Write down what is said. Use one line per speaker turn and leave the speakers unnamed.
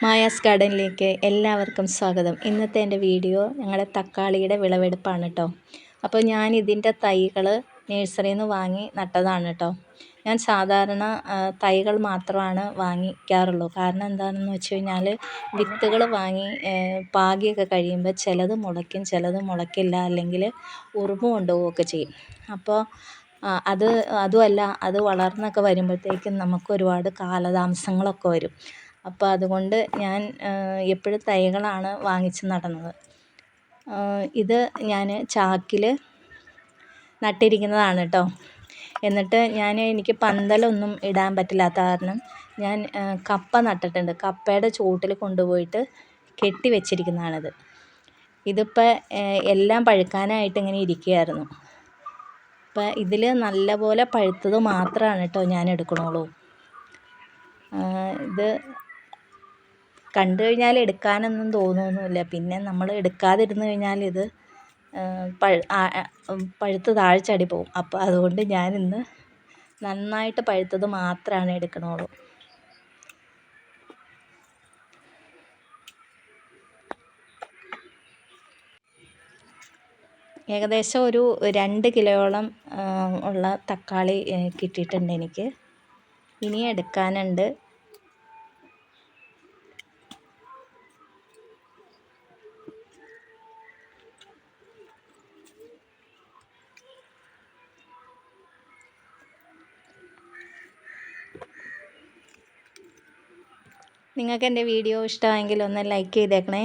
Maya's ഗാർഡനിലേക്ക് എല്ലാവർക്കും സ്വാഗതം. ഇന്നത്തെ എൻ്റെ വീഡിയോ ഞങ്ങളുടെ തക്കാളിയുടെ വിളവെടുപ്പാണ് കേട്ടോ. അപ്പോൾ ഞാൻ ഇതിൻ്റെ തൈകൾ നഴ്സറിയിൽ നിന്ന് വാങ്ങി നട്ടതാണ് കേട്ടോ. ഞാൻ സാധാരണ തൈകൾ മാത്രമാണ് വാങ്ങിക്കാറുള്ളൂ. കാരണം എന്താണെന്ന് വെച്ച് കഴിഞ്ഞാൽ വിത്തുകൾ വാങ്ങി പാകിയൊക്കെ കഴിയുമ്പോൾ ചിലത് മുളയ്ക്കും, ചിലത് മുളയ്ക്കില്ല, അല്ലെങ്കിൽ ഉറുമ്പ് കൊണ്ടുപോവുകയൊക്കെ ചെയ്യും. അപ്പോൾ അതുമല്ല, അത് വളർന്നൊക്കെ വരുമ്പോഴത്തേക്കും നമുക്ക് ഒരുപാട് കാലതാമസങ്ങളൊക്കെ വരും. അപ്പോൾ അതുകൊണ്ട് ഞാൻ എപ്പോഴും തൈകളാണ് വാങ്ങിച്ച് നടുന്നത്. ഇത് ഞാൻ ചാക്കിൽ നട്ടിരിക്കുന്നതാണ് കേട്ടോ. എന്നിട്ട് എനിക്ക് പന്തലൊന്നും ഇടാൻ പറ്റില്ലാത്ത കാരണം ഞാൻ കപ്പ നട്ടിട്ടുണ്ട്. കപ്പയുടെ ചുവട്ടിൽ കൊണ്ടുപോയിട്ട് കെട്ടി വെച്ചിരിക്കുന്നതാണിത്. ഇതിപ്പോൾ എല്ലാം പഴുക്കാനായിട്ട് ഇങ്ങനെ ഇരിക്കുകയായിരുന്നു. അപ്പോൾ ഇതിൽ നല്ലപോലെ പഴുത്തത് മാത്രമാണ് കേട്ടോ ഞാൻ എടുക്കണുള്ളൂ. ഇത് കണ്ടു കഴിഞ്ഞാൽ എടുക്കാനൊന്നും തോന്നുന്നില്ല. പിന്നെ നമ്മൾ എടുക്കാതിരുന്ന് കഴിഞ്ഞാൽ ഇത് പഴുത്ത് താഴെ ചാടി പോകും. അപ്പോൾ അതുകൊണ്ട് ഞാനിന്ന് നന്നായിട്ട് പഴുത്തത് മാത്രമാണ് എടുക്കണുള്ളൂ. ഏകദേശം ഒരു 2 കിലോയോളം ഉള്ള തക്കാളി കിട്ടിയിട്ടുണ്ട് എനിക്ക്. ഇനി എടുക്കാനുണ്ട്. നിങ്ങൾക്ക് എൻ്റെ വീഡിയോ ഇഷ്ടമായെങ്കിൽ ഒന്ന് ലൈക്ക് ചെയ്തേക്കണേ.